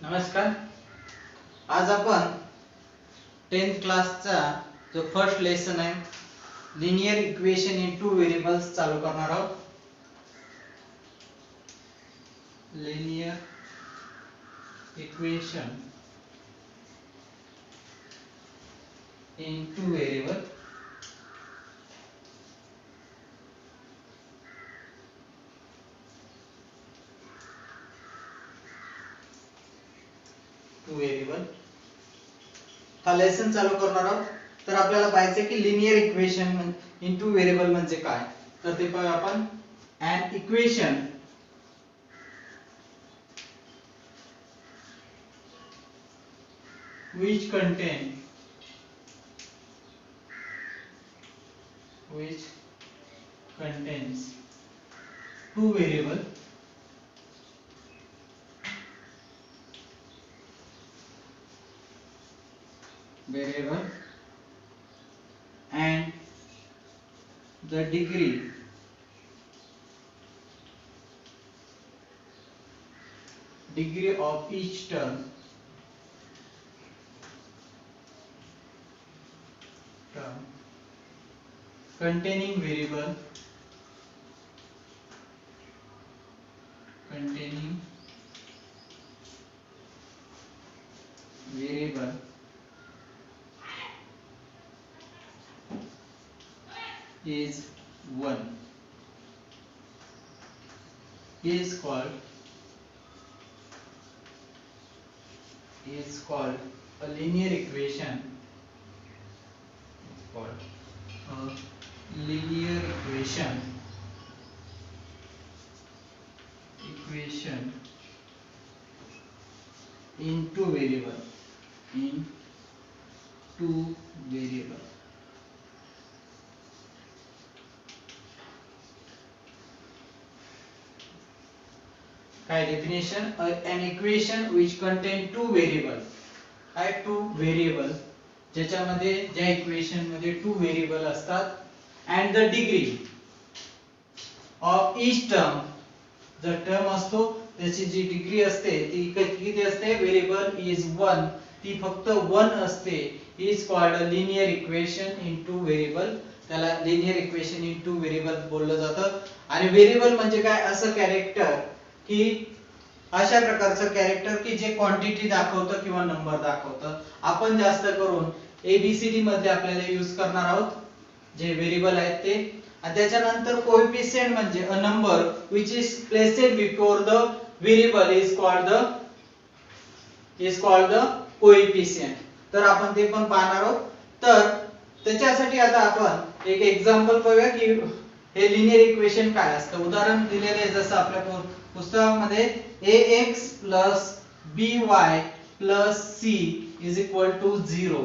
नमस्कार. आज आपण 10th क्लासचा जो फर्स्ट लेसन आहे linear equation in two variables चालू करणार आहोत. Linear equation in two variable. Two variable हा लेसन चालू करणार आहोत. तर आपल्याला पाहायचं आहे की linear equation in two variable म्हणजे काय. तर ते पाहूया आपण. an equation which contains two variable and the degree of each term containing variable is 1 is called a linear equation. Equation in two variable. काय definition? An equation which contain two variable. काय two variable ज्याच्यामध्ये ज्या equation मध्ये two variable असतात and the degree of each term. जर term असतो त्याची जी degree असते ती किती असते? व्हेरिएबल इज 1, ती फक्त 1 असते. Is called a linear equation in two variable. त्याला linear equation in two variable बोललं जातं. आणि व्हेरिएबल म्हणजे काय? असं कॅरेक्टर की अशा प्रकारचं कॅरेक्टर की जे क्वांटिटी दाखवतं किंवा नंबर दाखवतं. आपण जास्त करून एबीसीडी मध्ये आपल्याला यूज करणार आहोत जे व्हेरिएबल आहेत ते. आणि त्याच्यानंतर कोएफिशिएंट म्हणजे a number which is placed before the variable is called the coefficient. तर आपण ते पण पाहणार आहोत. तर त्याच्यासाठी आता आपण एक एक्झाम्पल पाहूया की हे लिनियर इक्वेशन काय असतं. उदाहरण दिलेले आहे जसं आपल्या पुस्तकामध्ये ax by c = 0.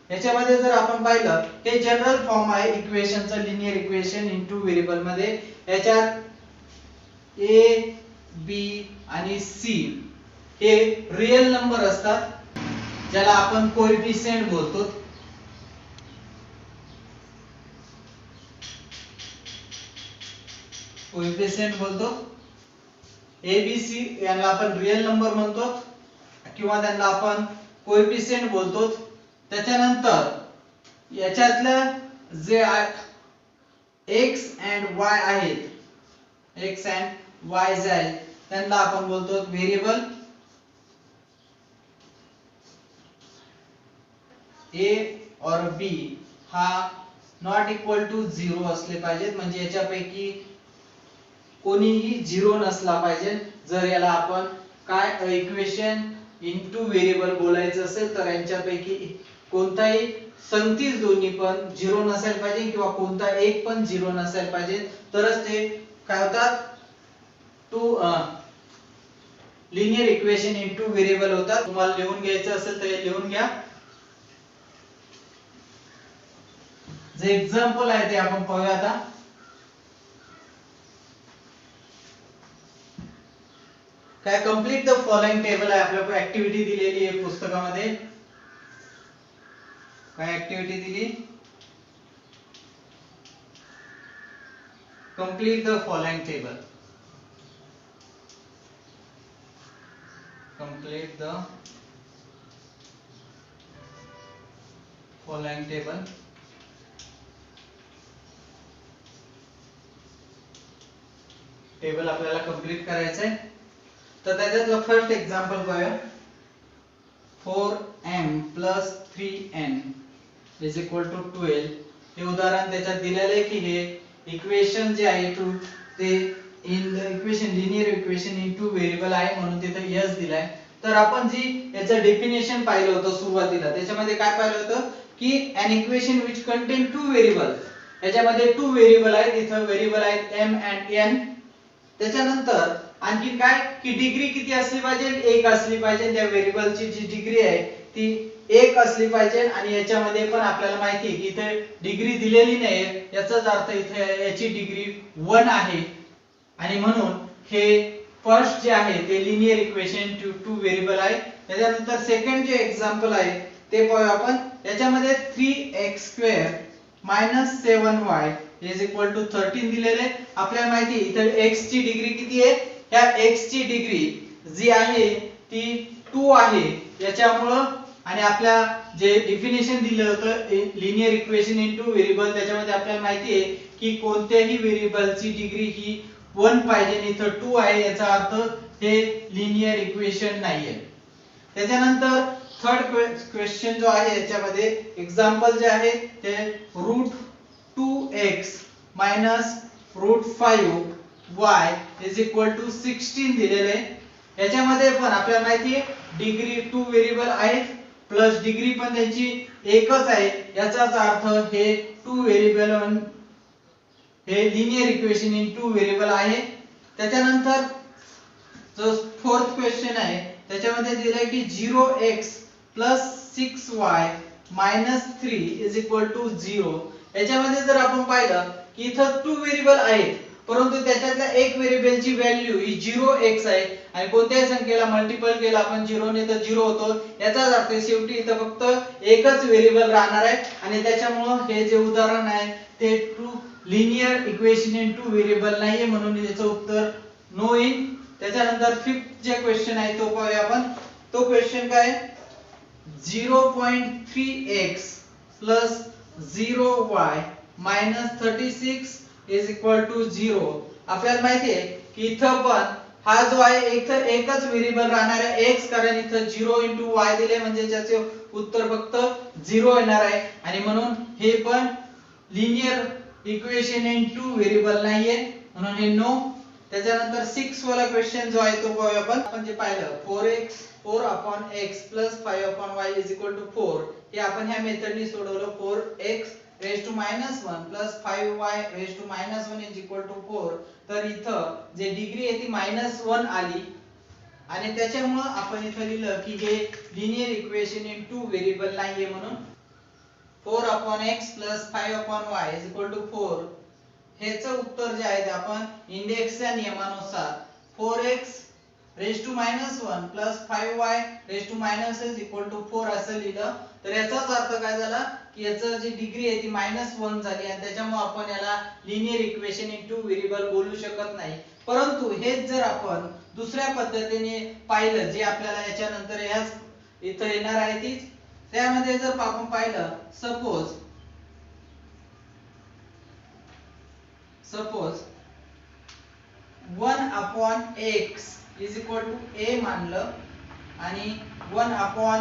याच्यामध्ये जर आपण पाहिलं हे जनरल फॉर्म आहे इक्वेशनचा linear equation in two variable मध्ये. याच्यात a b आणि c हे रियल नंबर असतात ज्याला आपण कोएफिशिएंट बोलतो. a b c यांना आपण रियल नंबर म्हणतो किंवा त्यांना आपण कोएफिशिएंट बोलतो. त्याच्यानंतर याच्यातल्या जे x and y आहेत, x and y जे आहेत त्यांना आपण बोलतो व्हेरिएबल. a or b हा नॉट इक्वल टू 0 असले पाहिजेत, म्हणजे याच्यापैकी कोणीही 0 नसला पाहिजे. जर याला आपण काय इक्वेशन इन टू व्हेरिएबल बोलायचं असेल तर यांच्यापैकी कोणताही संगतीच दोन्ही पण 0 नसायला पाहिजे किंवा कोणता एक पण 0 नसायला पाहिजे. तरच ते काय होतात? Two linear equation in two variable होतात. तुम्हाला लिहून घ्यायचं असेल तर हे लिहून घ्या. जे एक्झाम्पल आहे ते आपण पाहूया आता. काय कंप्लीट द फॉलोइंग टेबल आहे. आपल्याला ऍक्टिव्हिटी दिलेली आहे पुस्तकामध्ये. काय ऍक्टिव्हिटी दिली? Complete the following table. complete the following table. Table आपल्याला कंप्लीट करायचं आहे. तर त्याच्यातलं फर्स्ट एक्झाम्पल बघूया. 4m + 3n = 12. हे उदाहरण त्याच्यात दिलेलं आहे की हे इक्वेशन जे आहे ते in the equation linear equation in two variable आहे म्हणून तिथे s दिलाय. तर आपण जी याचं डेफिनेशन पाहिलं होतं सुरुवातीला त्याच्यामध्ये काय पाहिलं होतं की an equation which contain two variable. याच्यामध्ये टू व्हेरिएबल आहेत. इथं व्हेरिएबल आहेत m and n. त्याच्यानंतर आणखी काय की डिग्री किती असली पाहिजे? 1 असली पाहिजे. त्या व्हेरिएबलची जी डिग्री आहे ती 1 असली पाहिजे. आणि याच्यामध्ये पण आपल्याला माहिती आहे की इथे डिग्री दिलेली नाहीये, याचाच अर्थ इथे याची डिग्री 1 आहे. आणि म्हणून हे फर्स्ट जे आहे ते लिनियर इक्वेशन टू व्हेरिएबल आहे. त्याच्यानंतर सेकंड जे एक्झाम्पल आहे ते पाहूया आपण. याच्यामध्ये 3x² - 7y = 13 दिलेले आहे. आपल्याला माहिती आहे इथे x ची डिग्री किती आहे? या x ची डिग्री जी आहे ती 2 आहे. याच्यामुळं आणि आपल्या जे डेफिनेशन दिलं होतं linear equation in two variable त्याच्यामध्ये आपल्याला माहिती आहे की कोणत्याही व्हेरिएबलची डिग्री ही 1 पाहिजे. इथं 2 आहे, याचा अर्थ हे लिनियर इक्वेशन नाहीये. त्याच्यानंतर थर्ड क्वेश्चन जो आहे याच्यामध्ये एक्झाम्पल जे आहे ते √2x - √5y = 16 दिलेले आहे. याच्यामध्ये पण आपल्याला माहिती आहे डिग्री 2 व्हेरिएबल आहेत प्लस डिग्री पण त्यांची एकच आहे. याचाच अर्थ हे 2 व्हेरिएबल हे linear equation in two variable आहे. त्याच्यानंतर जो फोर्थ क्वेश्चन आहे त्याच्यामध्ये दिलंय की 0x + 6y - 3 = 0. याच्यामध्ये जर आपण पाहिलं की इथं 2 व्हेरिएबल आहेत परंतु त्याच्यातल्या एक व्हेरिएबलची व्हॅल्यू ही 0x आहे आणि कोणत्याही संख्येला मल्टिपल केला आपण 0 ने तर 0 होतो. याचाच अर्थ शेवटी इथं फक्त एकच व्हेरिएबल राहणार आहे आणि त्याच्यामुळे हे जे उदाहरण आहे ते true linear equation in two variable नाहीये म्हणून याचं उत्तर नो इन. त्याच्यानंतर फिफ्थ जे क्वेश्चन आहे तो पाहूया आपण. तो क्वेश्चन काय आहे? 0.3x + 0y - 36 = 0. आपल्याला माहिती आहे की इथं पण हा जो आहे इथं एकच व्हेरिएबल राहणार आहे x, कारण इथं 0 * y दिले म्हणजे त्याचे उत्तर फक्त 0 येणार आहे आणि म्हणून हे पण linear equation in two variable नाहीये म्हणून हे नो. त्याच्यानंतर 6 वाला क्वेश्चन जो आहे तो पाहूया आपण. आपण जे पाहिलं 4x + 5y = 4. हे आपण ह्या मेथडनी सोडवलं. 4x raised to -1 + 5y raised to -1 = 4. तर इथं जे डिग्री आहे ती -1 आली आणि त्याच्यामुळे आपण इथं लिहिलं की हे linear equation in two variable नाहीये म्हणून 4x + 5y = 4. हेचं उत्तर जे आहे ते आपण इंडेक्सच्या नियमानुसार 4x raised to -1 + 5y raised to -1 = 4 असं लिहिलं. तर याचाच अर्थ काय झाला की याचं जी डिग्री आहे ती -1 झाली आणि त्याच्यामुळे आपण याला linear equation in two variable बोलू शकत नाही. परंतु हेच जर आपण दुसऱ्या पद्धतीने पाहिलं जे आपल्याला याच्यानंतर ह्याच इथं येणार आहे तीच, त्यामध्ये जर आपण पाहिलं सपोज 1/x = a मानलं आणि 1/y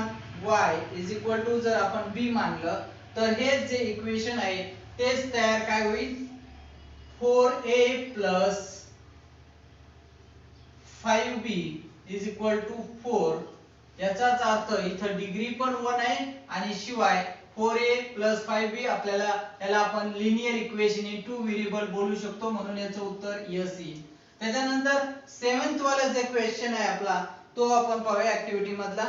जर आपण b मानलं तर हे जे इक्वेशन आहे तेच तयार काय होईल 4a + 5b = 4. याचाच अर्थ इथं डिग्री पण 1 आहे आणि शिवाय 4a + 5b आपल्याला याला आपण linear equation in two variable बोलू शकतो म्हणून याचं उत्तर यस येईल. त्याच्यानंतर 7th वाला जे क्वेश्चन आहे आपला तो आपण पाहूया ऍक्टिव्हिटी मधला.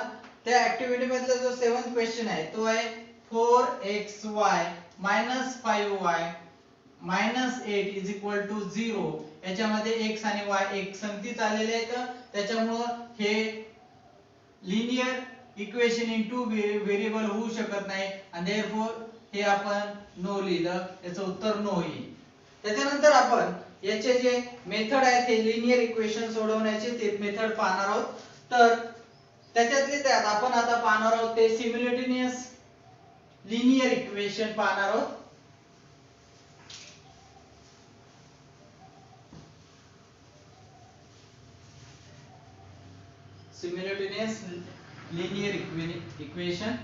त्या ऍक्टिव्हिटी मधला जो 7th क्वेश्चन आहे तो आहे 4xy - 5y - 8 = 0. याच्यामध्ये x आणि y एक संगतीच आलेले आहेत त्याच्यामुळे हे linear equation in two variable होऊ शकत नाही आणि देयरफॉर हे आपण नो लिहिलं. याचं उत्तर नो येईल. त्याच्यानंतर आपण याचे जे मेथड आहे ते लिनियर इक्वेशन सोडवण्याचे ते मेथड पाहणार आहोत. तर त्याच्यातले त्यात आपण आता पाहणार आहोत ते सिम्युलेटेनियस लिनियर इक्वेशन पाहणार आहोत. Simultaneous linear equation.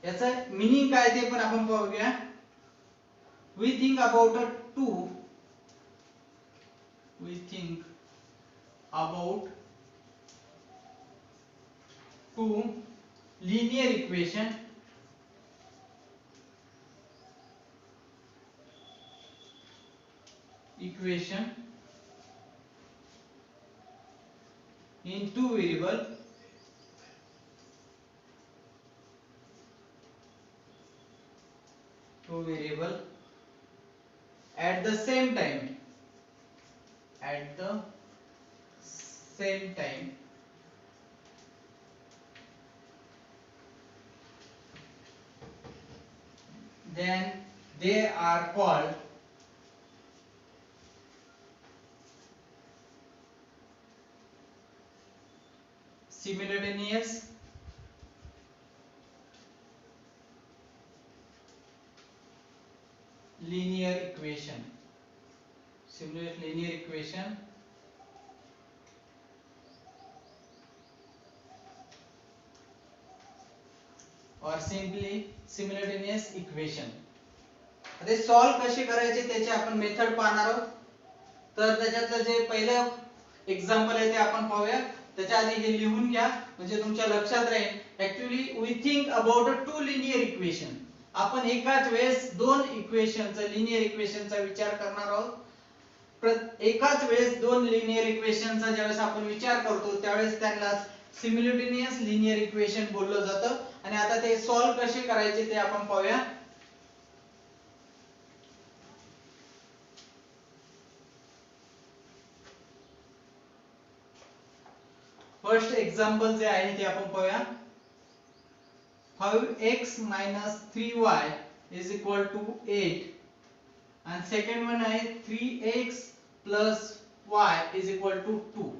याचा मीनिंग काय ते पण आपण पाहूया. We think about two linear equation in two variable at the same time then they are called simultaneous linear equation. Simultaneous linear equation or simply simultaneous equation. आता solve कसे करायचे त्याची आपण मेथड पाहणार आहोत. तर त्याच्यातलं जे पहिलं एक्झाम्पल आहे ते आपण पाहूया. त्याच्या आधी हे लिहून घ्या म्हणजे तुमच्या लक्षात राहील. Actually we think about two linear equation. आपण एकाच वेळेस दोन इक्वेशनचा लिनियर इक्वेशनचा विचार करणार आहोत. एकाच वेळेस दोन लिनियर इक्वेशनचा ज्यावेळेस आपण विचार करतो त्यावेळेस त्यांना सिम्युलेटेनियस लिनियर इक्वेशन बोललं जातं. आणि आता ते सॉल्व कसे करायचे ते आपण पाहूया. फर्स्ट एक्झाम्पल जे आहे ते आपण पाहूया. 5x - 3y is equal to 8 and second one आहे 3x plus y is equal to 2.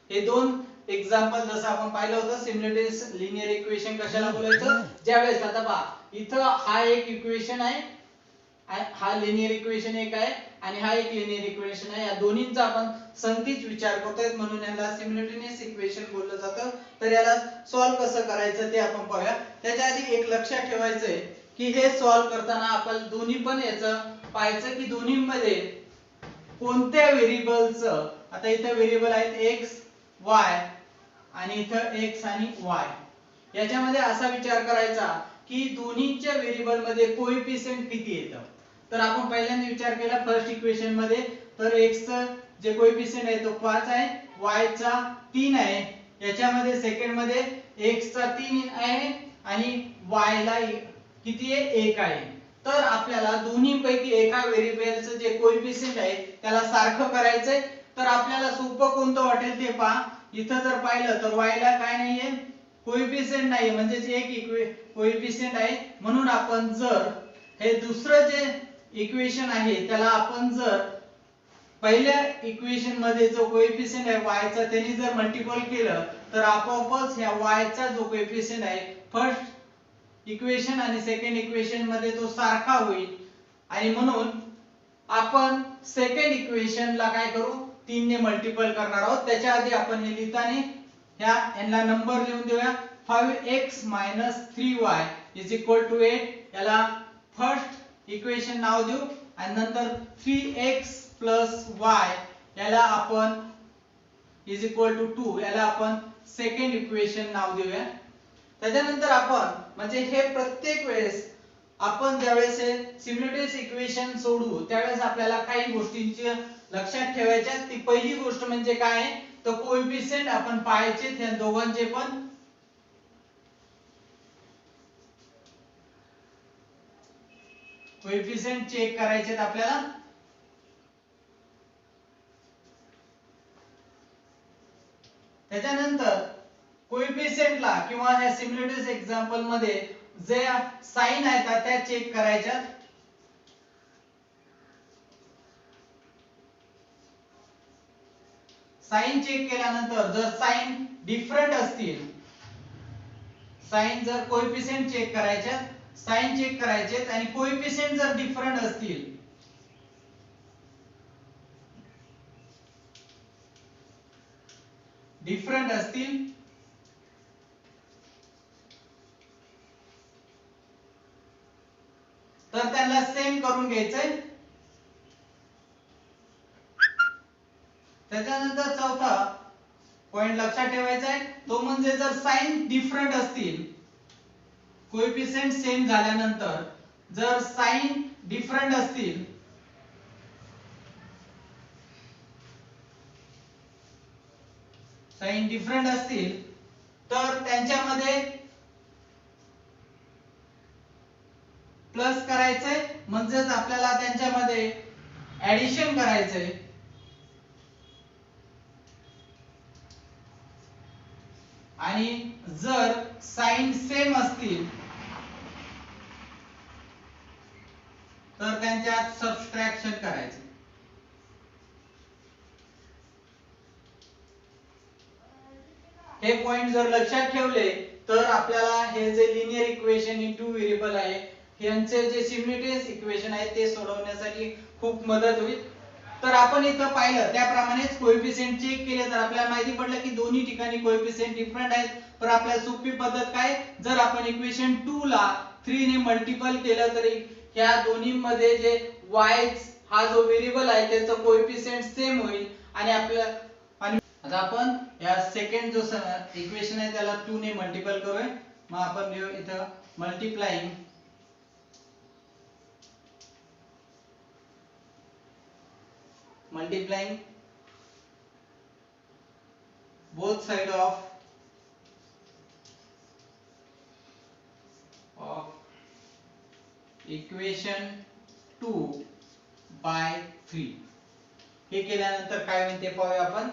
हे दोन एक्झाम्पल जसं आपण पाहिलं होतं सिम्युलेटेनियस लिनियर इक्वेशन कशाला बोलायचं. ज्यावेळेस आता पहा इथं हा एक इक्वेशन आहे, हा लिनियर इक्वेशन एक आहे आणि हा एक लिनियर इक्वेशन आहे. या दोन्हींचा आपण संगतीच विचार करतोय म्हणून याला सिम्युलेटेनियस इक्वेशन बोललं जातं. तर याला सॉल्व कसं करायचं ते आपण पाहूया. त्याच्या आधी एक लक्षात ठेवायचंय की हे सॉल्व करताना आपण दोन्ही पण याचं पाहायचं की दोन्हीमध्ये कोणत्या व्हेरिएबलचं, आता इथं व्हेरिएबल आहेत x y आणि इथं x आणि y, याच्यामध्ये असा विचार करायचा की दोन्हीच्या व्हेरिएबल मध्ये कोएफिशिएंट किती येतं. तर आपण पहिल्यांदा विचार केला फर्स्ट इक्वेशन मध्ये, तर x चं जे कोएफिशिएंट आहे तो 5 आहे, y चा 3 आहे. याच्यामध्ये सेकंड मध्ये x चा 3 आहे आणि y ला किती आहे 1 आहे. तर आपल्याला दोन्ही पैकी एका व्हेरिएबलचं जे कोएफिशिएंट आहे त्याला सारखं करायचंय. तर आपल्याला सोपं कोणतं वाटेल ते पहा. इथं जर पाहिलं तर y ला काय नाहीये, कोएफिशिएंट नाहीये म्हणजेच एक कोएफिशिएंट आहे. म्हणून आपण जर हे दुसरं जे इक्वेशन आहे त्याला आपण जर पहिल्या इक्वेशन मध्ये जो कोएफिशिएंट आहे y चा त्याने जर मल्टिपल केलं तर आपोआपच ह्या y चा जो कोएफिशिएंट आहे फर्स्ट इक्वेशन आणि सेकंड इक्वेशन मध्ये तो सारखा होईल. आणि म्हणून आपण सेकंड इक्वेशन ला काय करू 3 ने मल्टिपल करणार आहोत. त्याच्या आधी आपण हे लिहिताना यांना नंबर लिहून देऊया. 5x - 3y is equal to 8 याला फर्स्ट इक्वेशन नाव देऊ आणि नंतर 3x plus y याला आपण is equal to 2 याला आपण सेकंड इक्वेशन नाव देऊया. त्याच्यानंतर आपण म्हणजे हे प्रत्येक वेळेस आपण ज्यावेळेस सिम्युलेटेनियस इक्वेशन सोडवू त्यावेळेस आपल्याला काही गोष्टींची लक्षात ठेवायच्या. ती पहिली गोष्ट म्हणजे काय आहे तर कोएफिशिएंट आपण पाहायचे त्या दोघांचे पण कोएफिशिएंट चेक करायचे आपल्याला. त्याच्यानंतर कोएफिशियंटला किंवा ह्या सिम्युलेटेड एक्झाम्पल मध्ये जे साइन आहेत त्या चेक करायच्या. साइन चेक केल्यानंतर जर साइन डिफरंट असतील, साइन जर कोएफिशियंट चेक करायचे, साइन चेक करायचे आणि कोएफिशियंट जर डिफरंट असतील, तर त्यांना सेम करून घ्यायचंय. त्याच्यानंतर चौथा पॉइंट लक्षात ठेवायचा आहे तो म्हणजे जर साइन डिफरंट असतील, कोएफिशियंट सेम झाल्यानंतर जर साइन डिफरंट असतील, तर त्यांच्यामध्ये प्लस करायचंय, म्हणजेच आपल्याला त्यांच्यामध्ये ऍडिशन करायचंय. आणि जर साइन सेम असतील तर त्यांच्यात सबट्रॅक्शन करायचं. हे पॉइंट जर लक्षात ठेवले तर आपल्याला हे जे linear equation in two variable आहे यांचे जे सिम्युलेटेड इक्वेशन आहे ते सोडवण्यासाठी खूप मदत होईल. तर आपण इथं पाहिलं त्याप्रमाणेच कोएफिशियंट चेक केले तर आपल्याला माहिती पडलं की दोन्ही ठिकाणी कोएफिशियंट डिफरंट आहेत. पण आपल्याला सोपी पद्धत काय, जर आपण इक्वेशन 2 ला 3 ने मल्टिपल केलं तरी ह्या दोन्ही मध्ये जे y हा जो व्हेरिएबल आहे त्याचं कोएफिशियंट सेम होईल आणि आपल्या आता आपण या सेकंड जो इक्वेशन आहे त्याला 2 ने मल्टिपल करूया. मग आपण लिहू इथं multiplying both side of equation 2 by 3. हे केल्यानंतर काय होईल ते पाहूया आपण.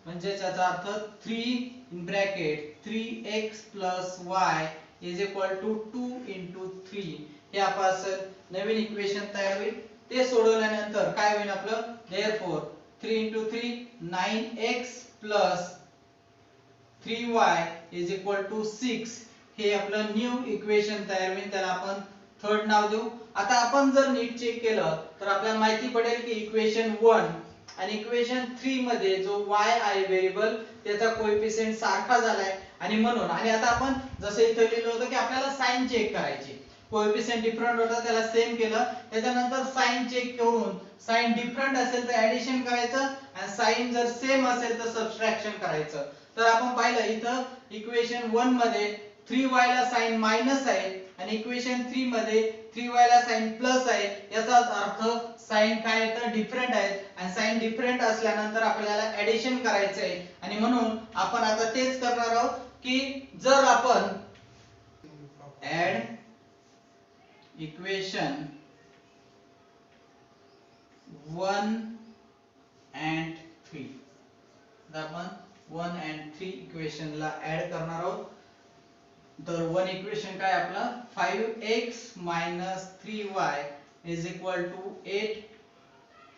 म्हणजे याचा अर्थ 3 in bracket 3x plus y is equal to 2 into 3 हे आपलं नवीन इक्वेशन तयार होईल. ते सोडवल्यानंतर काय होईल आपलं, therefore 3 into 3 9x plus 3y is equal to 6 हे आपलं न्यू इक्वेशन तयार होईल. त्याला आपण थर्ड नाव देऊ. आता आपण जर नीट चेक केलं तर आपल्याला माहिती पडेल की इक्वेशन 1 आणि इक्वेशन 3 मध्ये जो y आहे व्हेरिएबल त्याचा कोएफिशियंट सारखा झालाय आणि म्हणून आणि आता आपण जसं इथे लिहिलं होतं की आपल्याला साइन चेक करायची. कोएफिशियंट डिफरंट होता त्याला सेम केलं. त्याच्यानंतर साइन चेक करून साइन डिफरंट असेल तर ऍडिशन करायचं आणि साइन जर सेम असेल तर सबट्रॅक्शन करायचं. तर आपण पाहिलं इथं इक्वेशन 1 मध्ये 3y ला साइन मायनस आहे आणि इक्वेशन 3 मध्ये 3y ला साइन प्लस आहे. याचा अर्थ साइन काय तर डिफरंट आहेत आणि साइन डिफरंट असल्यानंतर आपल्याला ऍडिशन करायचं आहे आणि म्हणून आपण आता तेच करणार आहोत की जर आपण ऍड इक्वेशन 1 and 3 तर आपण 1 and 3 इक्वेशनला ऍड करणार आहोत. तर 1 इक्वेशन काय आपलं 5x 3y is equal to 8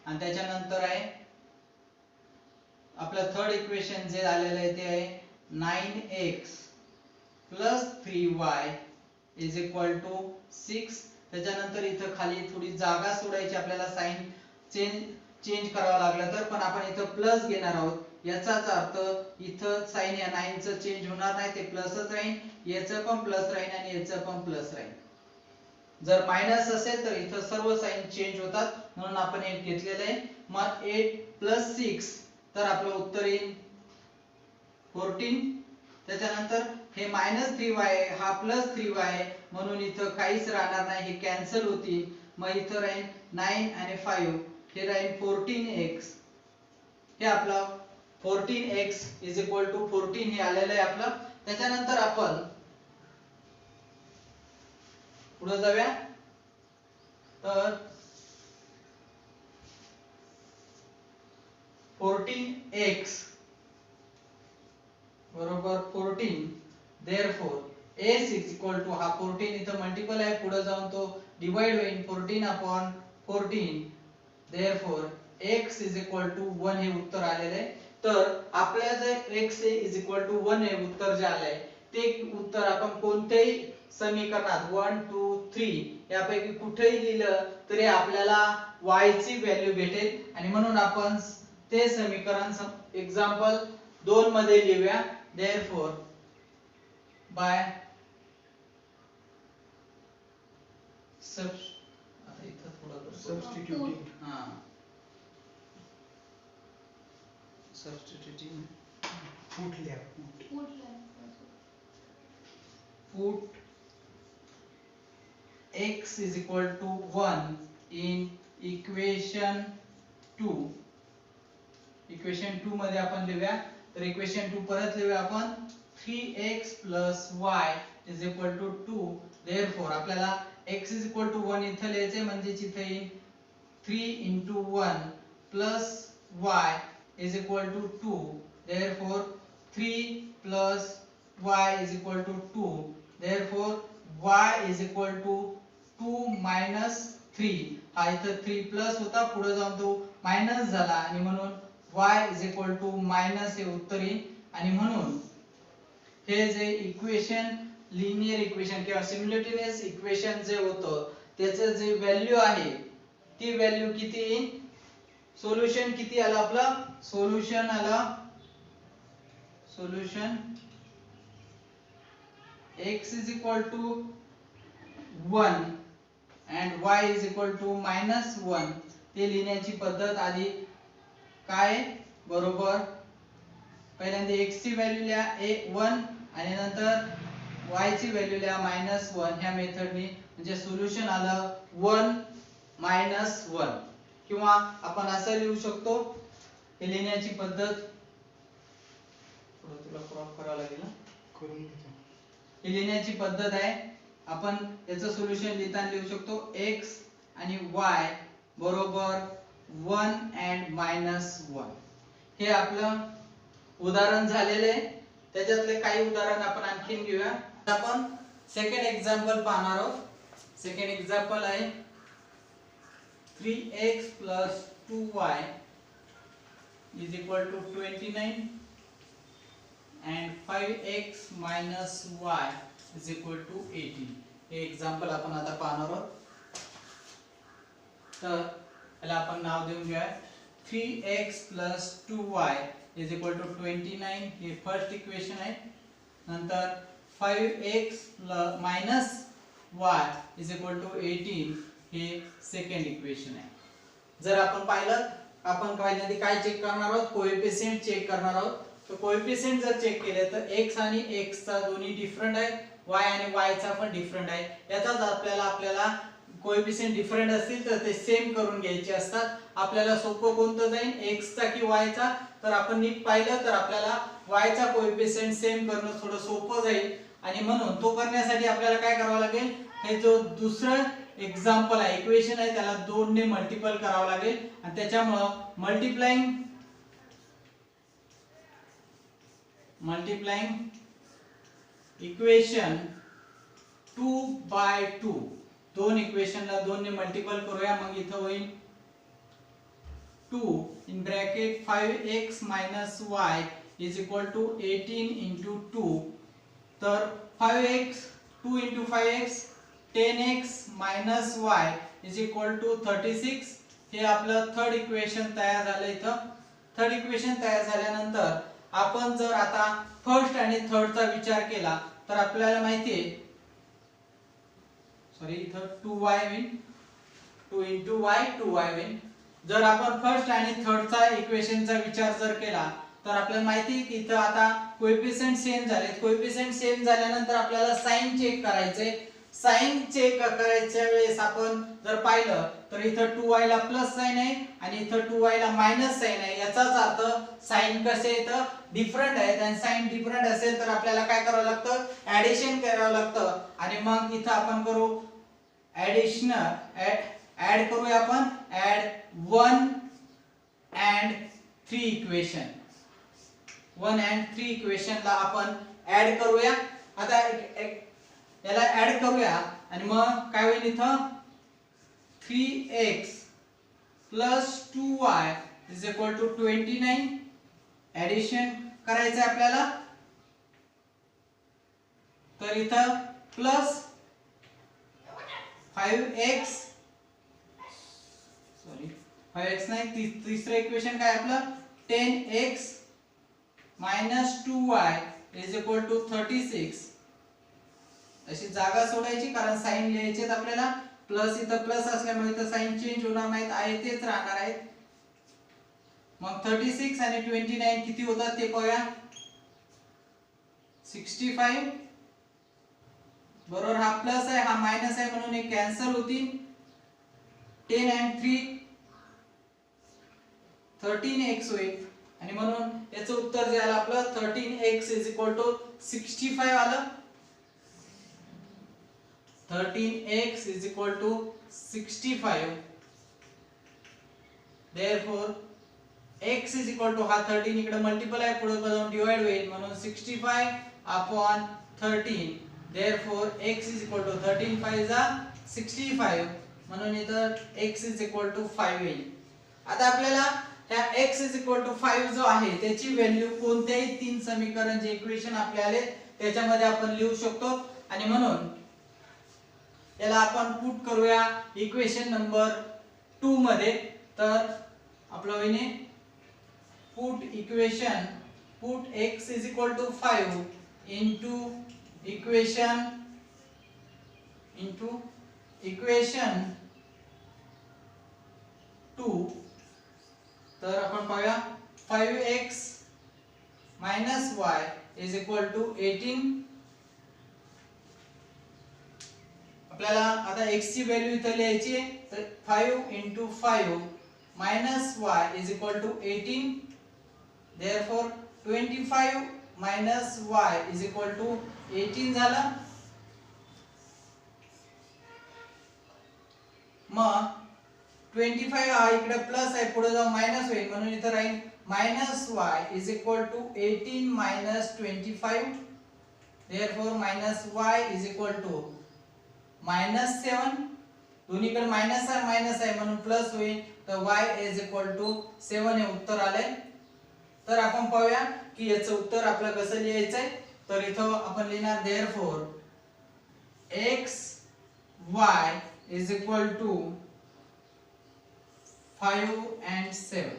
आणि त्याच्यानंतर आहे आपलं थर्ड इक्वेशन जे आलेलं आहे ते आहे 9x 3y is equal to 6. त्याच्यानंतर इथं खाली थोडी जागा सोडायची आपल्याला साइन चेंज करावा लागला तर पण आपण इथं प्लस घेणार आहोत. याचाच अर्थ इथं साइन या 9 चं चेंज होणार नाही ते प्लसच राहील, याचं पण प्लस राहील आणि याचं पण प्लस राहील. जर मायनस असेल तर इथं सर्व साइन चेंज होतात म्हणून आपण हे घेतलेलं आहे. मग 8 + 6 तर आपलं उत्तर येईल 14. त्याच्यानंतर हे -3y हा +3y आहे म्हणून इथं काहीच राहणार नाही, हे कॅन्सल होतील. मग इथं राहील 9 आणि 5 हे राहील 14x. हे आपलं 14x = 14 हे आलेलं आहे आपलं. त्याच्यानंतर आपण पुढे जाऊया. तर 14x बरोबर 14. therefore s is equal to हा 14 इथं मल्टिपल आहे, पुढे जाऊन तो डिवाइड होईल 14 upon 14. therefore x is equal to 1 हे उत्तर आलेले आहे. तर आपल्या जे x is equal to 1 हे उत्तर जे आले ते उत्तर आपण कोणत्याही समीकरणात 1 2 3 यापैकी कुठेही लिहिलं तरी आपल्याला y ची व्हॅल्यू भेटेल आणि म्हणून आपण ते समीकरण एक्झाम्पल 2 मध्ये लिहूया. therefore by आता इथं थोडं substituting हां substituting put लिहा put x is equal to 1 in equation 2. Equation 2 मध्ये आपण लिहूया. तर इक्वेशन 2 परत लिहूया आपण 3x y is equal to 2. therefore आपल्याला x is equal to 1 इथं लिहायचे म्हणजे इथे येईल 3 into 1 plus y is equal to 2. therefore 3 plus y is equal to 2. therefore y is equal to 2 minus 3. हा इथं 3 प्लस होता, पुढे जाऊन तो मायनस झाला आणि म्हणून y is equal to minus हे उत्तर येईल. आणि म्हणून हे जे इक्वेशन लिनियर इक्वेशन किंवा सिम्युलेटेनियस इक्वेशन जे होतं त्याचं जे व्हॅल्यू आहे ती व्हॅल्यू किती येईल, सोल्युशन किती आला आपला, सोल्युशन आला solution x is equal to 1 and y is equal to -1. ते लिहिण्याची पद्धत आधी काय बरोबर पहिल्यांदा x ची व्हॅल्यू लिहा 1 आणि नंतर y ची व्हॅल्यू लिहा -1 ह्या मेथडने, म्हणजे सोल्युशन आलं 1 -1. किंवा आपण असं लिहू शकतो, हे लिहिण्याची पद्धत थोडं तुला क्रॉप करावं लागेल ना, करून घेतो. ही लिहिण्याची पद्धत आहे. आपण याचं सोल्युशन लिहिताना लिहू शकतो x आणि y बरोबर 1 and -1. हे आपलं उदाहरण झालेले आहे. त्याच्यातले काही उदाहरण आपण आणखीन घेऊया. आपण सेकंड एक्झाम्पल पाहणार आहोत. सेकंड एक्झाम्पल आहे 3x plus 2y is equal to 29 and 5x minus y is equal to 18. हे एक्झाम्पल आपण आता पाहणार आहोत. तर याला आपण नाव देऊन घेऊया 3x plus 2y is equal to 29 हे फर्स्ट इक्वेशन आहे. नंतर 5x minus y is equal to 18 हे सेकंड इक्वेशन आहे. जर आपण पाहिलं, आपण पहिल्यांदा काय चेक करणार आहोत, कोएफिशिएंट चेक करणार आहोत. तर कोएफिशिएंट जर चेक केले तर x आणि x चा दोन्ही डिफरंट आहे, y आणि y चा पण डिफरंट आहे. याचाच आपल्याला कोएफिशिएंट डिफरंट असतील तर ते सेम करून घ्यायचे असतात. आपल्याला सोपं कोणतं जाईल, x चा की y चा. तर आपण नीट पाहिलं तर आपल्याला y चा कोएफिशिएंट सेम करणं थोडं सोपं जाईल आणि म्हणून तो करण्यासाठी आपल्याला काय करावं लागेल, हे जो दुसरं एक्झाम्पल आहे इक्वेशन आहे त्याला 2 ने मल्टिपल करावं लागेल आणि त्याच्यामुळे मल्टिप्लाइंग इक्वेशन 2/2 दोन इक्वेशनला 2 ने मल्टिपल करूया. मग इथं होईल 2 in bracket 5x minus y is equal to 18 into 2. तर 5x 2 into 5x 10x minus y is equal to 36. हे आपलं थर्ड इक्वेशन तयार झालं. इथं थर्ड इक्वेशन तयार झाल्यानंतर आपण जर आता फर्स्ट आणि थर्ड चा विचार केला तर आपल्याला माहिती आहे, सॉरी इथं 2y होईल, 2 into y 2y होईल. जर आपण फर्स्ट आणि थर्ड चा इक्वेशनचा विचार जर केला तर आपल्याला माहिती आहे की इथं आता कोएफिशिएंट सेम झालेत. कोएफिशिएंट सेम झाल्यानंतर आपल्याला साइन चेक करायचे. साइन चेक करायच्या वेळेस आपण जर पाहिलं तर इथं 2y ला प्लस साइन आहे आणि इथं 2y ला मायनस साइन आहे. याचाच अर्थ साइन कसे येतं, डिफरंट आहेत. आणि साइन डिफरंट असेल तर आपल्याला काय करावं लागतं, ऍडिशन करावं लागतं. आणि मग इथं आपण करू ऍडिशन, ऍड करूया आपण, ऍड 1 and 3 इक्वेशन, 1 and 3 इक्वेशनला आपण ऍड करूया. आता याला ऍड करूया आणि मग काय होईल इथं 3x plus 2y is equal to 29. Addition करायचं आहे आपल्याला. तर इथं प्लस 5x नाही, तिसरं इक्वेशन काय आपलं 10x minus 2y is equal to 36. अशी जागा सोडायची कारण साइन लिहायचे आहेत आपल्याला. प्लस इथं प्लस असल्यामुळे इथं साइन चेंज होणार नाहीत, आहे तेच राहणार आहेत. मग 36 आणि 29 किती होतात ते पाहूया. 65 बरोबर. हा प्लस आहे हा मायनस आहे म्हणून हे कॅन्सल होतील. 10 and 3 13x होईल आणि म्हणून याचं उत्तर जे आलं आपलं 13x is equal to 65 आलं. 13x is equal to 65. Therefore x is equal to हा 13 इकडे मल्टिपल आहे पुढे जाऊन डिवाइड होईल म्हणून 65 upon 13. Therefore x is equal to 13 5 जा 65 म्हणून इथं x is equal to 5 येईल. आता आपल्याला ह्या x is equal to 5 जो आहे त्याची व्हॅल्यू कोणत्याही तीन समीकरण जे इक्वेशन आपले आले त्याच्यामध्ये आपण लिहू शकतो आणि म्हणून याला आपण पुट करूया इक्वेशन नंबर 2 मध्ये. तर आपलं होईने put x is equal to 5 into equation 2. तर आपण पाहूया 5x minus y is equal to 18. आपल्याला आता x ची व्हॅल्यू इथे लिहायची आहे. तर 5 into 5 minus y is equal to 18. Therefore 25 minus y is equal to 18 झालं. मग 25 हा इकडे प्लस आहे पुढे जाऊन मायनस होईल म्हणून इथे राहील minus y is equal to 18 minus 25. Therefore minus y is equal to -7. दोन्हीकडे मायनस आहे म्हणून प्लस होईल. तर y is equal to 7 हे उत्तर आले. तर आपण पाहूया की याचं उत्तर आपल्याला कसं लिहायचं आहे. तर इथं आपण लिहिणार therefore x y is equal to 5 and 7.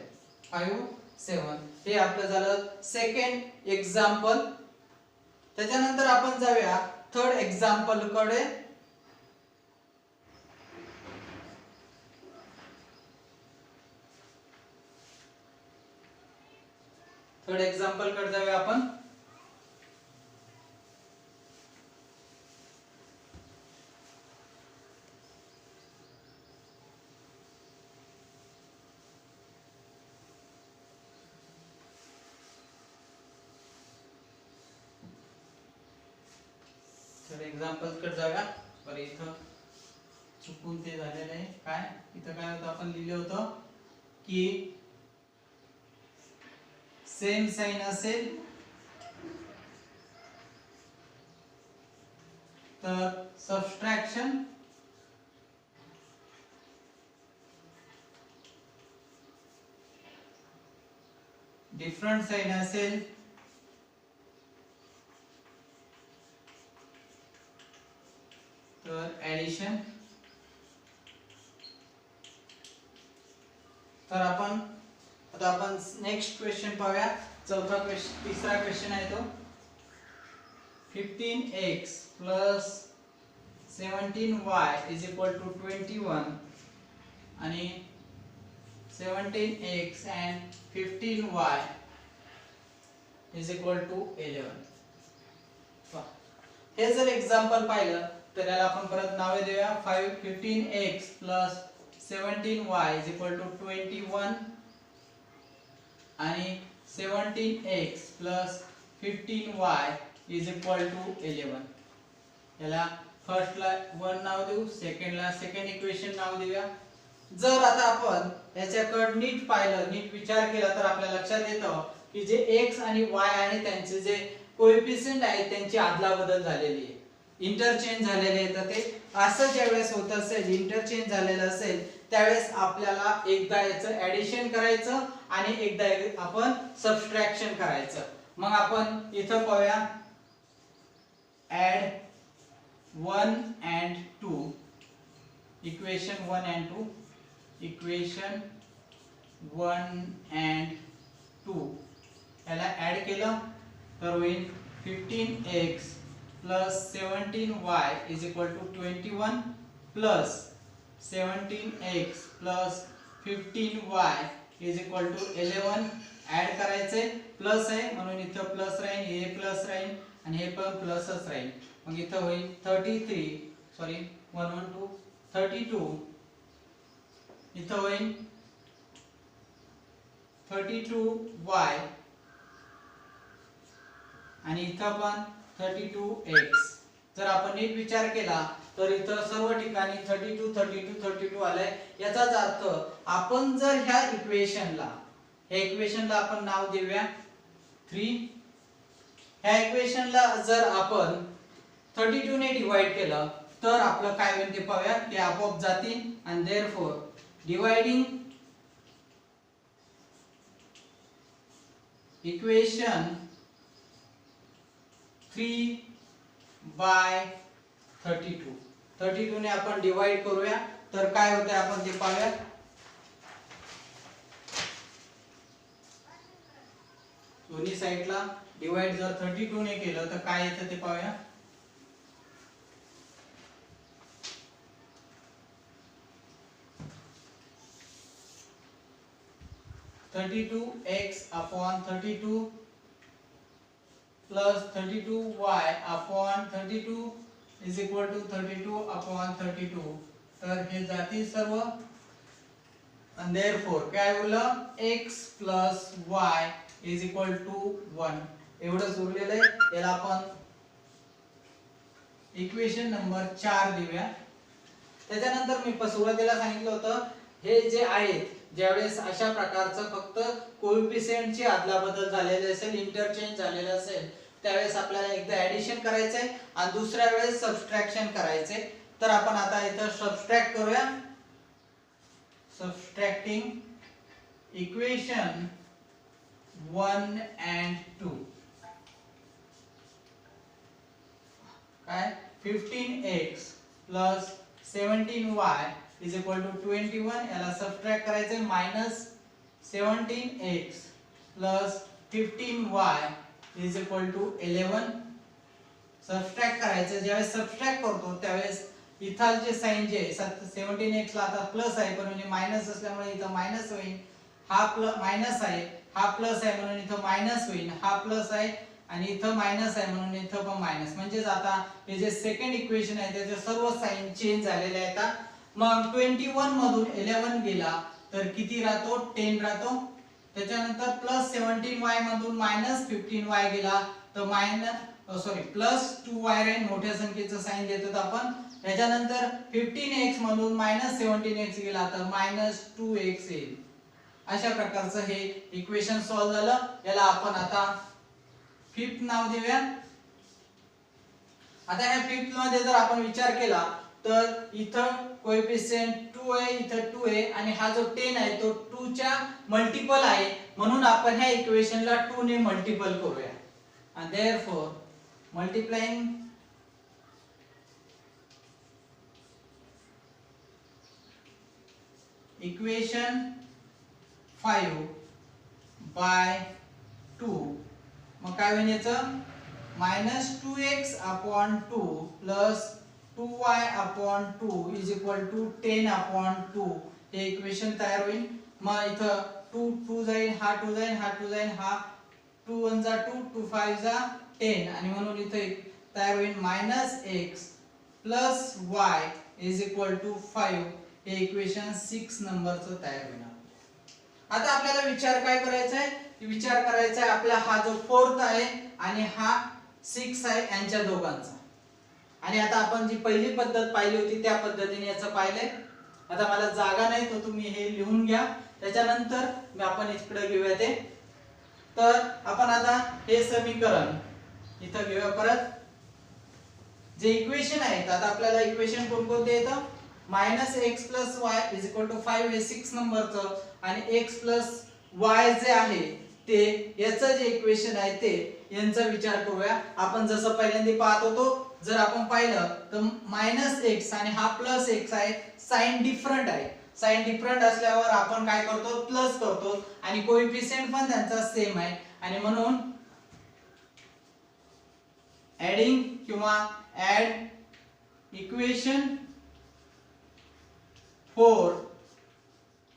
5 7 हे आपलं झालं सेकंड एक्झाम्पल. त्याच्यानंतर आपण जाऊया थर्ड एक्झाम्पल कडे. थर्ड एक्झाम्पल कडे जाऊया आपण. थर्ड एक्झाम्पल कडे जाऊया. बरं इथं चुकून ते झालेलं आहे. काय इथं काय होतं आपण लिहिलं होतं की सेम साइन असेल तर सबट्रॅक्शन डिफरंट साइन असेल तर ऍडिशन. तर आपण नेक्स्ट क्वेश्चन पाहूया. तिसरा क्वेश्चन आहे तो 15x plus 17y is equal to 21 आणि 17x and 15y is equal to 11. हे जर एक्झाम्पल पाहिलं तर याला आपण परत नावे देऊया. 15x plus 17y is equal to 21 आणि 17x plus 15y is equal to 11. याला फर्स्ट ला 1 नाव देऊ, सेकंड ला सेकंड इक्वेशन नाव देऊया. जर आता आपण याच्याकडे नीट पाहिलं, नीट विचार केला तर आपल्या लक्षात येतं की जे x आणि y आहे त्यांचे जे कोएफिशियंट आहेत त्यांची आदलाबदल झालेली आहे, इंटरचेंज झालेले आहे. तर ते असं ज्यावेळेस होत असेल, इंटरचेंज झालेलं असेल, त्यावेळेस आपल्याला एकदा याचं ऍडिशन करायचं आणि एकदा आपण सबट्रॅक्शन करायचं. मग आपण इथं पाहूया add 1 and 2, equation 1 and 2, equation 1 and 2 याला ऍड केलं तर होईल 15x plus 17y is equal to 21 plus 17x plus 15y is equal to 11. Add करायचे, प्लस आहे म्हणून इथं प्लस राहील, हे प्लस राहील आणि हे पण प्लसच राहील. मग इथं होईल 32, इथं होईल 32y आणि इथं पण 32x. जर आपण नीट विचार केला तर इथं सर्व ठिकाणी 32 आलंय. याचाच अर्थ आपण जर ह्या इक्वेशनला आपण नाव देऊया 3. ह्या इक्वेशनला जर आपण 32 ने डिवाइड केलं तर आपलं काय होईल ते पाहूया, की आपोआप जातील आणि देअरफॉर डिवाइडिंग इक्वेशन 3 by 32 ने आपण डिवाइड करूया तर काय होते आपण ते पाहूया. दोन्ही साइडला डिवाइड जर 32 ने केलं तर काय येतं ते पाहूया. 32x upon 32 plus 32y upon 32 is equal to 32 upon 32. तर हे जाती सर्व and therefore काय बोललं, x plus y is equal to 1. एवढंच उरलेलं आहे. याला आपण इक्वेशन नंबर 4 देऊया. त्याच्यानंतर मी सुरुवातीला सांगितलं होतं हे जे आहेत ज्यावेळेस अशा प्रकारचं फक्त कोएफिशियंटची अदलाबदल झालेली असेल, इंटरचेंज झालेलं असेल, त्यावेळेस आपल्याला एकदा ऍडिशन करायचंय आणि दुसऱ्या वेळेस सबट्रॅक्शन करायचंय. तर आपण आता इथं सबट्रॅक्ट करूया. Subtracting equation 1 and 2. काय 15x plus 17y is equal to 21. याला सबट्रॅक्ट करायचंय. Minus 17x plus 15y is equal to 11. Subtract करायचं. ज्यावेळेस सबट्रॅक्ट करतो त्यावेळेस इथालचे साइन जे 17x ला आता प्लस आहे पण म्हणजे मायनस असल्यामुळे इथं मायनस होईल. हा प्लस मायनस आहे, हा प्लस आहे म्हणून इथं मायनस होईल. हा प्लस आहे आणि इथं मायनस आहे म्हणून इथं पण मायनस. म्हणजे आता हे जे सेकंड इक्वेशन आहे त्याचे सर्व साइन चेंज झालेले आहेत. मग 21 मधून 11 गेला तर किती राहतो, 10 राहतो. त्याच्यानंतर प्लस 17y मधून मायनस 15y गेला तर प्लस 2y राहील. मोठ्या संख्येचं साइन देतो आपण. त्याच्यानंतर 15x मधून मायनस 17x गेला तर मायनस 2x येईल. अशा प्रकारचं हे इक्वेशन सॉल्व्ह झालं. याला आपण आता फिफ्थ नाव देऊया. आता ह्या फिफ्थ मध्ये जर आपण विचार केला तर इथं कोएफिशियंट 2 आहे, इथं 2 आहे आणि हा जो 10 आहे तो 2 च्या मल्टिपल आहे म्हणून आपण ह्या इक्वेशनला 2 ने मल्टिपल करूया. and therefore multiplying equation 5 by 2. मग काय होईल याचं, minus 2x upon 2 plus 2y upon 2 is equal to 10 upon 2. हे इक्वेशन तयार होईल. मग इथं 2 जाईल, हा 2 जाईल, हा 2 जाईल, हा 2 1 जा 2, 2 5 जा 10 आणि म्हणून इथे तयार होईल minus x plus y is equal to 5. हे इक्वेशन 6 नंबरचं तयार होईल. आता आपल्याला विचार काय करायचा आहे, विचार करायचा आहे आपला हा जो फोर्थ आहे आणि हा 6 आहे यांच्या दोघांचा. आणि आता आपण जी पहिली पद्धत पाहिली होती त्या पद्धतीने याचं पाहिलंय. आता मला जागा नाही तर तुम्ही हे लिहून घ्या. त्याच्यानंतर आपण इकडे घेऊया ते तर आपण आता हे समीकरण इथं घेऊया परत. जे इक्वेशन आहेत आता आपल्याला इक्वेशन कोणकोणते येतं -x + y = 5 हे 6 नंबरचं आणि x + y जे आहे ते याचं जे इक्वेशन आहे ते यांचा विचार करूया. आपण जसं पहिल्यांदा पाहत होतो जर आपण पाहिलं तर -x आणि हा +x आहे साइन डिफरंट आहे. साइन डिफरंट असल्यावर आपण काय करतो प्लस करतो आणि कोएफिशिएंट पण त्यांचा सेम आहे आणि म्हणून ऍडिंग किंवा add equation 4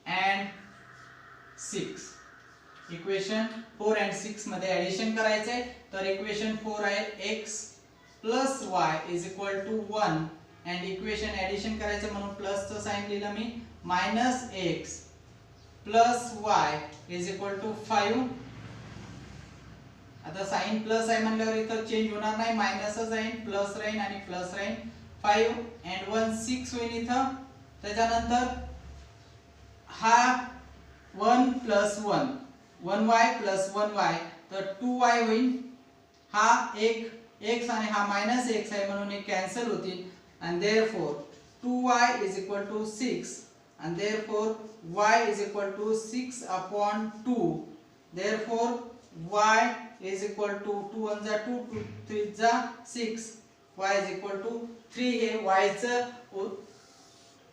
and 6 equation 4 and 6 मध्ये ऍडिशन करायचंय. तर इक्वेशन 4 आहे x + y = 1 and equation addition करायचं म्हणून प्लसचं साइन लिहिलं मी -x + y = 5. आता साइन प्लस आहे म्हणल्यावर इथं चेंज होणार नाही मायनसच राहील प्लस राहील आणि प्लस राहील 5 and 1 6 होईल इथं. त्याच्यानंतर हा 1 + 1 1y + 1y तर 2y होईल. हा एक x आणि हा -x आहे म्हणून हे कॅन्सल होतील and therefore 2y = 6 and therefore y = 6/2. therefore y = 2 1 जा 2 2 3 जा 6 y = 3 हे y चं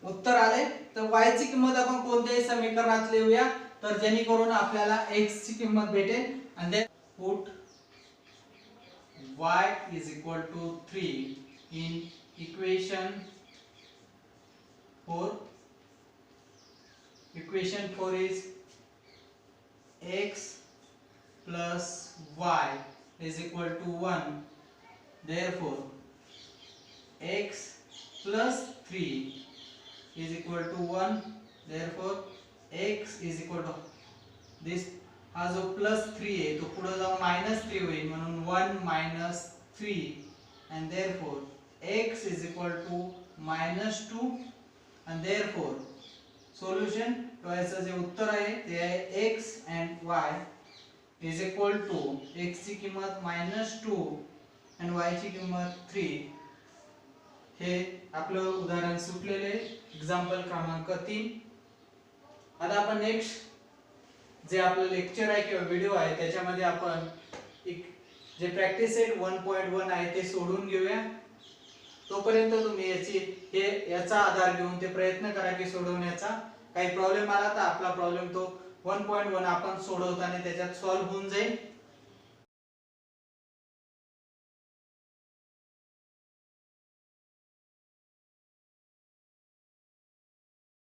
उत्तर आले. तर y ची किंमत आपण कोणत्याही समीकरणात लिहूया तर जेणेकरून आपल्याला x ची किंमत भेटेल and then put y = 3 in equation 4. equation 4 is x plus y = 1. therefore x plus 3 = 1. therefore x this हा जो +3 आहे तो पुढे जाऊन -3 होईल म्हणून 1 - 3 and therefore x = -2 and therefore solution याचं जे उत्तर आहे ते आहे x and y = x ची किंमत -2 and y ची किंमत 3. हे आपलं उदाहरण सुटलेले एक्झाम्पल क्रमांक 3. आता आपण नेक्स्ट जे आपलं लेक्चर आहे किंवा व्हिडिओ आहे त्याच्यामध्ये आपण एक जे प्रॅक्टिस सेट 1.1 आहे ते सोडून घेऊया. तोपर्यंत तुम्ही याचा आधार घेऊन ते प्रयत्न करा की सोडवण्याचा. काही प्रॉब्लेम आला तर आपला प्रॉब्लेम तो 1.1 आपण सोडवताना त्याच्यात सॉल्व्ह होऊन जाईल.